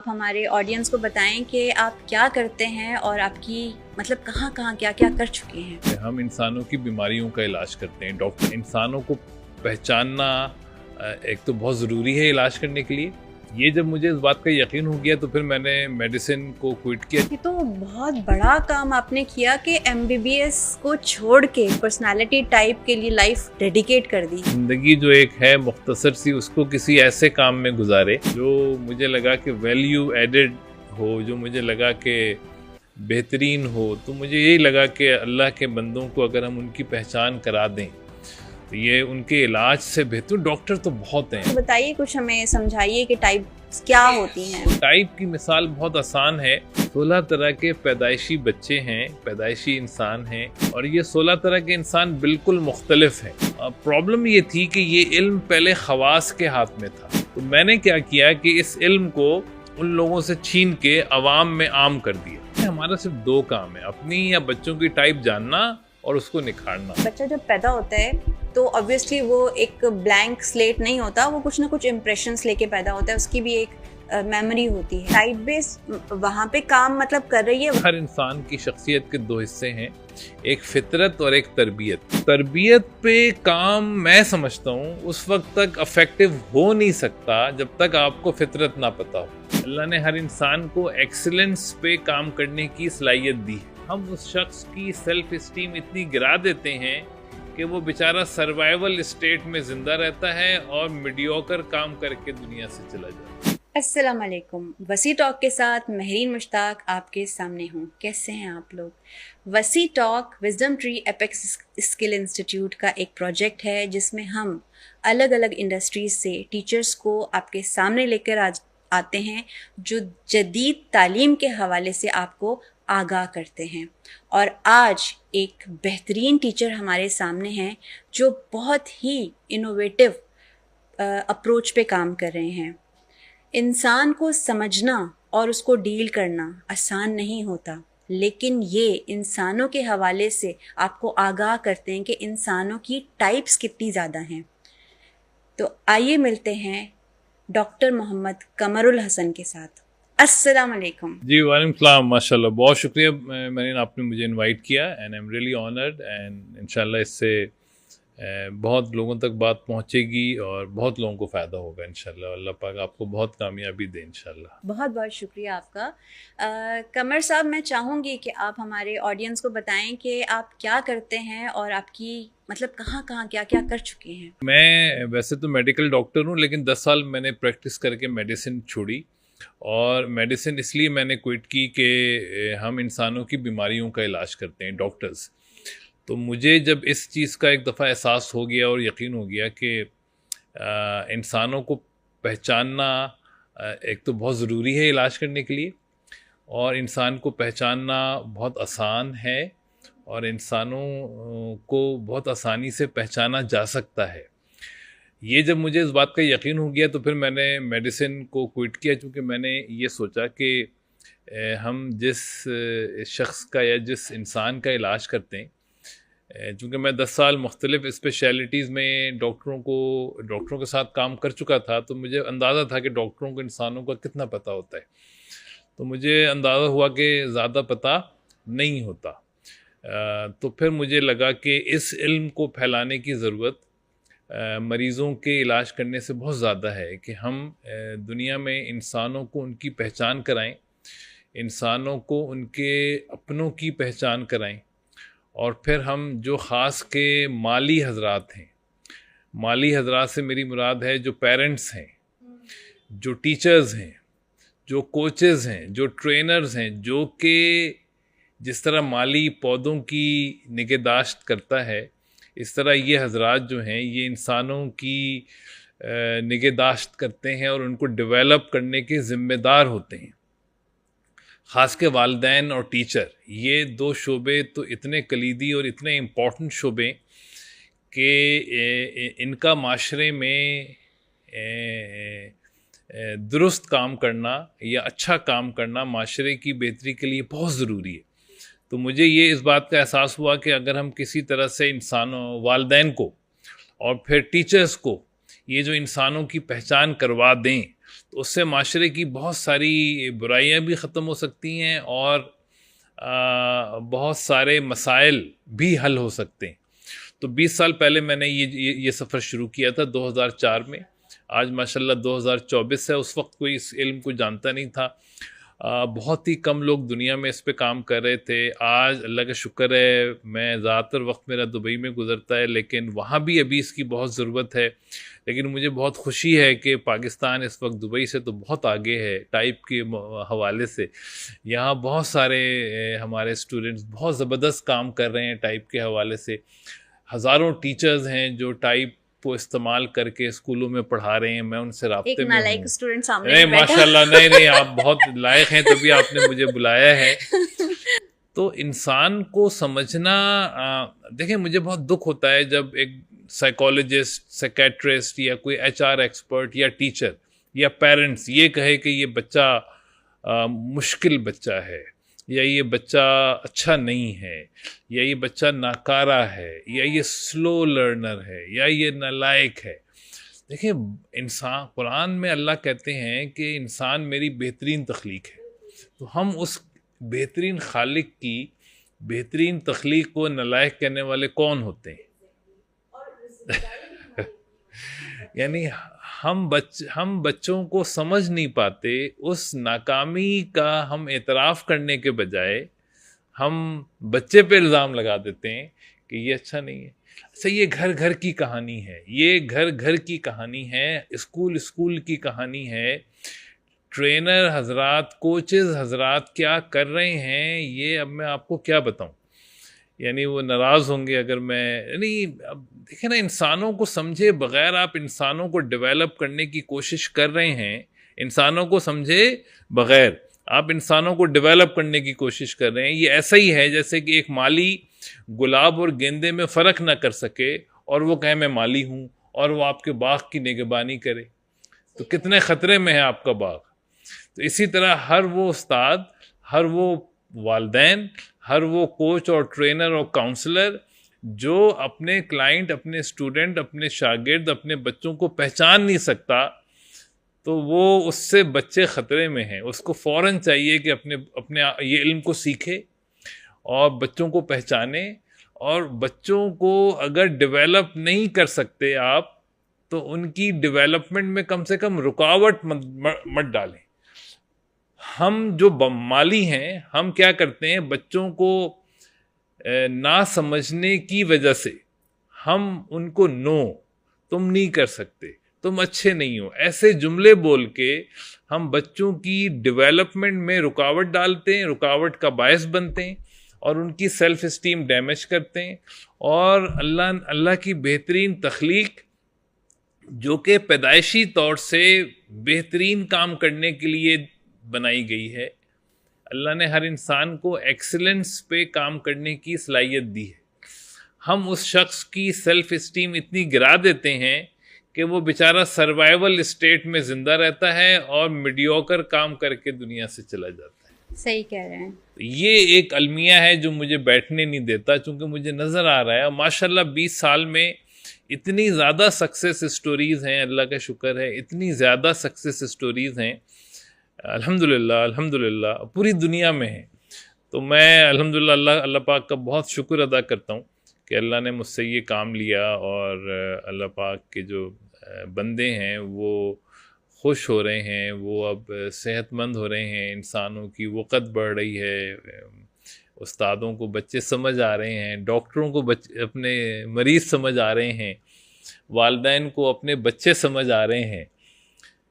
आप हमारे ऑडियंस को बताएं कि आप क्या करते हैं और आपकी मतलब कहाँ कहाँ क्या क्या कर चुके हैं। हम इंसानों की बीमारियों का इलाज करते हैं। डॉक्टर इंसानों को पहचानना एक तो बहुत ज़रूरी है इलाज करने के लिए। ये जब मुझे इस बात का यकीन हो गया तो फिर मैंने मेडिसिन को क्विट किया। ये तो बहुत बड़ा काम आपने किया कि एमबीबीएस को छोड़ के पर्सनालिटी टाइप के लिए लाइफ डेडिकेट कर दी। ज़िंदगी जो एक है मुख्तसर सी, उसको किसी ऐसे काम में गुजारे जो मुझे लगा कि वैल्यू एडेड हो, जो मुझे लगा कि बेहतरीन हो। तो मुझे यही लगा कि अल्लाह के बंदों को अगर हम उनकी पहचान करा दें तो ये उनके इलाज से बेहतर। डॉक्टर तो बहुत हैं। तो बताइए, कुछ हमें समझाइए कि टाइप क्या होती हैं। टाइप की मिसाल बहुत आसान है। 16 तरह के पैदाइशी बच्चे हैं, पैदाइशी इंसान हैं, और ये 16 तरह के इंसान बिल्कुल मुख्तलिफ हैं। प्रॉब्लम ये थी कि ये इल्म पहले खवास के हाथ में था। तो मैंने क्या किया कि इस इल्म को उन लोगों से छीन के अवाम में आम कर दिया। हमारा सिर्फ दो काम है, अपनी या बच्चों की टाइप जानना और उसको निखारना। बच्चा जब पैदा होता है तो ऑब्वियसली वो एक ब्लैंक स्लेट नहीं होता, वो कुछ ना कुछ इम्प्रेशंस लेके पैदा होता है, उसकी भी एक मेमोरी होती है। टाइप बेस वहाँ पे काम मतलब कर रही है। हर इंसान की शख्सियत के दो हिस्से हैं, एक फितरत और एक तरबियत। तरबियत पे काम मैं समझता हूँ उस वक्त तक इफेक्टिव हो नहीं सकता जब तक आपको फितरत ना पता हो। अल्लाह ने हर इंसान को एक्सीलेंस पे काम करने की सलाहियत दी है। हम उस शख्स की सेल्फ इस्टीम इतनी गिरा देते हैं कि वो बेचारा सर्वाइवल स्टेट में जिंदा रहता है और मीडियोकर काम करके दुनिया से चला जाता है। अस्सलाम वालेकुम। वसी टॉक के साथ महरीन मुश्ताक आपके सामने हूँ। कैसे हैं आप लोग? वसी talk wisdom tree apex skill institute का एक प्रोजेक्ट है जिसमें हम अलग अलग इंडस्ट्रीज से टीचर्स को आपके सामने लेकर आते हैं जो जदीद तालीम के हवाले से आपको आगाह करते हैं। और आज एक बेहतरीन टीचर हमारे सामने हैं जो बहुत ही इनोवेटिव अप्रोच पे काम कर रहे हैं। इंसान को समझना और उसको डील करना आसान नहीं होता, लेकिन ये इंसानों के हवाले से आपको आगाह करते हैं कि इंसानों की टाइप्स कितनी ज़्यादा हैं। तो आइए मिलते हैं डॉक्टर मोहम्मद कमरुल हसन के साथ। अस्सलाम वालेकुम। जी वालेकुम सलाम। माशाल्लाह, बहुत शुक्रिया मैंने आपने मुझे इनवाइट किया and I am really honoured. And इंशाल्लाह इससे बहुत लोगों तक बात पहुंचेगी और बहुत लोगों को फ़ायदा होगा इंशाल्लाह। अल्लाह पाक आपको बहुत कामयाबी दे इंशाल्लाह। बहुत बहुत शुक्रिया आपका। कमर साहब, मैं चाहूँगी कि आप हमारे ऑडियंस को बताएं कि आप क्या करते हैं और आपकी मतलब कहाँ कहाँ क्या क्या कर चुके हैं। मैं वैसे तो मेडिकल डॉक्टर हूँ, लेकिन 10 साल मैंने प्रैक्टिस करके मेडिसिन छोड़ी। और मेडिसिन इसलिए मैंने क्विट की कि हम इंसानों की बीमारियों का इलाज करते हैं, डॉक्टर्स। तो मुझे जब इस चीज़ का एक दफ़ा एहसास हो गया और यकीन हो गया कि इंसानों को पहचानना एक तो बहुत ज़रूरी है इलाज करने के लिए, और इंसान को पहचानना बहुत आसान है, और इंसानों को बहुत आसानी से पहचाना जा सकता है। ये जब मुझे इस बात का यकीन हो गया तो फिर मैंने मेडिसिन को क्विट किया, क्योंकि मैंने ये सोचा कि हम जिस शख्स का या जिस इंसान का इलाज करते हैं, चूँकि मैं 10 साल मुख्तलिफ़ स्पेशलिटीज़ में डॉक्टरों के साथ काम कर चुका था, तो मुझे अंदाज़ा था कि डॉक्टरों को इंसानों का कितना पता होता है। तो मुझे अंदाज़ा हुआ कि ज़्यादा पता नहीं होता। तो फिर मुझे लगा कि इस इल्म को फैलाने की ज़रूरत मरीज़ों के इलाज करने से बहुत ज़्यादा है कि हम दुनिया में इंसानों को उनकी पहचान कराएं, इंसानों को उनके अपनों की पहचान कराएं, और फिर हम जो ख़ास के माली हजरात हैं, माली हजरात से मेरी मुराद है जो पेरेंट्स हैं, जो टीचर्स हैं, जो कोचेज़ हैं, जो ट्रेनर्स हैं, जो कि जिस तरह माली पौधों की निगहदाश्त करता है, इस तरह ये हजरात जो हैं ये इंसानों की निगहदाश्त करते हैं और उनको डेवलप करने के ज़िम्मेदार होते हैं। ख़ास के वालिदैन और टीचर, ये दो शोबे तो इतने कलीदी और इतने इम्पॉर्टेंट शोबे कि इनका माशरे में दुरुस्त काम करना या अच्छा काम करना माशरे की बेहतरी के लिए बहुत ज़रूरी है। तो मुझे ये इस बात का एहसास हुआ कि अगर हम किसी तरह से इंसानों, वालिदैन को और फिर टीचर्स को ये जो इंसानों की पहचान करवा दें, तो उससे माशरे की बहुत सारी बुराइयां भी ख़त्म हो सकती हैं और बहुत सारे मसाइल भी हल हो सकते हैं। तो 20 साल पहले मैंने ये सफ़र शुरू किया था 2004 में। आज माशाल्लाह 2024 है। उस वक्त कोई इस इल्म को जानता नहीं था। बहुत ही कम लोग दुनिया में इस पे काम कर रहे थे। आज अल्लाह का शुक्र है, मैं ज़्यादातर वक्त मेरा दुबई में गुजरता है, लेकिन वहाँ भी अभी इसकी बहुत ज़रूरत है। लेकिन मुझे बहुत खुशी है कि पाकिस्तान इस वक्त दुबई से तो बहुत आगे है टाइप के हवाले से। यहाँ बहुत सारे हमारे स्टूडेंट्स बहुत ज़बरदस्त काम कर रहे हैं टाइप के हवाले से। हज़ारों टीचर्स हैं जो टाइप को इस्तेमाल करके स्कूलों में पढ़ा रहे हैं। मैं उनसे राब्ते में हूँ। स्टूडेंट सामने नहीं माशाल्लाह, नहीं आप बहुत लायक हैं, तभी आपने मुझे बुलाया है। तो इंसान को समझना, देखिए मुझे बहुत दुख होता है जब एक साइकोलॉजिस्ट, साइकेट्रिस्ट या कोई HR एक्सपर्ट या टीचर या पेरेंट्स ये कहे कि ये बच्चा मुश्किल बच्चा है, या ये बच्चा अच्छा नहीं है, या ये बच्चा नाकारा है, या ये स्लो लर्नर है, या ये नालायक है। देखिए इंसान, कुरान में अल्लाह कहते हैं कि इंसान मेरी बेहतरीन तख्लीक है। तो हम उस बेहतरीन खालिक की बेहतरीन तख्लीक को नालायक कहने वाले कौन होते हैं? यानी हम बच्चों को समझ नहीं पाते। उस नाकामी का हम एतराफ़ करने के बजाय हम बच्चे पे इल्ज़ाम लगा देते हैं कि ये अच्छा नहीं है। अच्छा, ये घर घर की कहानी है, ये घर घर की कहानी है, स्कूल स्कूल की कहानी है। ट्रेनर हजरात, कोचेज़ हजरात क्या कर रहे हैं ये अब मैं आपको क्या बताऊं। यानी वो नाराज़ होंगे अगर मैं, यानी अब देखिए ना, इंसानों को समझे बग़ैर आप इंसानों को डेवलप करने की कोशिश कर रहे हैं। इंसानों को समझे बग़ैर आप इंसानों को डेवलप करने की कोशिश कर रहे हैं। ये ऐसा ही है जैसे कि एक माली गुलाब और गेंदे में फ़र्क ना कर सके और वो कहे मैं माली हूँ, और वो आपके बाग की निगहबानी करे, तो कितने ख़तरे में है आपका बाग। तो इसी तरह हर वो उस्ताद, हर वो वालिदैन, हर वो कोच और ट्रेनर और काउंसलर जो अपने क्लाइंट, अपने स्टूडेंट, अपने शागिर्द, अपने बच्चों को पहचान नहीं सकता, तो वो उससे बच्चे ख़तरे में हैं। उसको फ़ौरन चाहिए कि अपने ये इल्म को सीखे और बच्चों को पहचाने। और बच्चों को अगर डेवलप नहीं कर सकते आप, तो उनकी डेवलपमेंट में कम से कम रुकावट मत डालें। हम जो माली हैं, हम क्या करते हैं, बच्चों को ना समझने की वजह से हम उनको तुम नहीं कर सकते, तुम अच्छे नहीं हो, ऐसे जुमले बोल के हम बच्चों की डेवलपमेंट में रुकावट डालते हैं, रुकावट का बायस बनते हैं और उनकी सेल्फ इस्टीम डैमेज करते हैं। और अल्लाह की बेहतरीन तख्लीक जो कि पैदाइशी तौर से बेहतरीन काम करने के लिए बनाई गई है, अल्लाह ने हर इंसान को एक्सीलेंस पे काम करने की सलाहियत दी है। हम उस शख्स की सेल्फ इस्टीम इतनी गिरा देते हैं कि वो बेचारा सर्वाइवल स्टेट में ज़िंदा रहता है और मीडियोकर काम करके दुनिया से चला जाता है। सही कह रहे हैं। ये एक अलमिया है जो मुझे बैठने नहीं देता, चूँकि मुझे नज़र आ रहा है माशाल्लाह 20 साल में इतनी ज़्यादा सक्सेस स्टोरीज़ हैं, अल्लाह का शुक्र है, इतनी ज़्यादा सक्सेस स्टोरीज़ हैं अल्हम्दुलिल्लाह, अल्हम्दुलिल्लाह पूरी दुनिया में है। तो मैं अल्हम्दुलिल्लाह अल्लाह पाक का बहुत शुक्र अदा करता हूँ कि अल्लाह ने मुझसे ये काम लिया और अल्लाह पाक के जो बंदे हैं वो खुश हो रहे हैं, वो अब सेहतमंद हो रहे हैं, इंसानों की वक़्त बढ़ रही है, उस्तादों को बच्चे समझ आ रहे हैं, डॉक्टरों को अपने मरीज़ समझ आ रहे हैं, वालिदैन को अपने बच्चे समझ आ रहे हैं।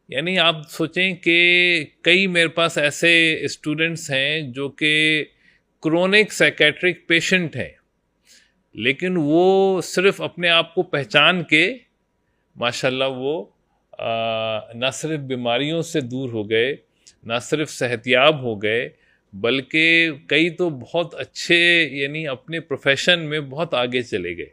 यानी आप सोचें कि कई मेरे पास ऐसे स्टूडेंट्स हैं जो कि क्रोनिक साइकेट्रिक पेशेंट हैं, लेकिन वो सिर्फ़ अपने आप को पहचान के माशाल्लाह वो ना सिर्फ बीमारियों से दूर हो गए, ना सिर्फ सेहतयाब हो गए, बल्कि कई तो बहुत अच्छे, यानी अपने प्रोफेशन में बहुत आगे चले गए।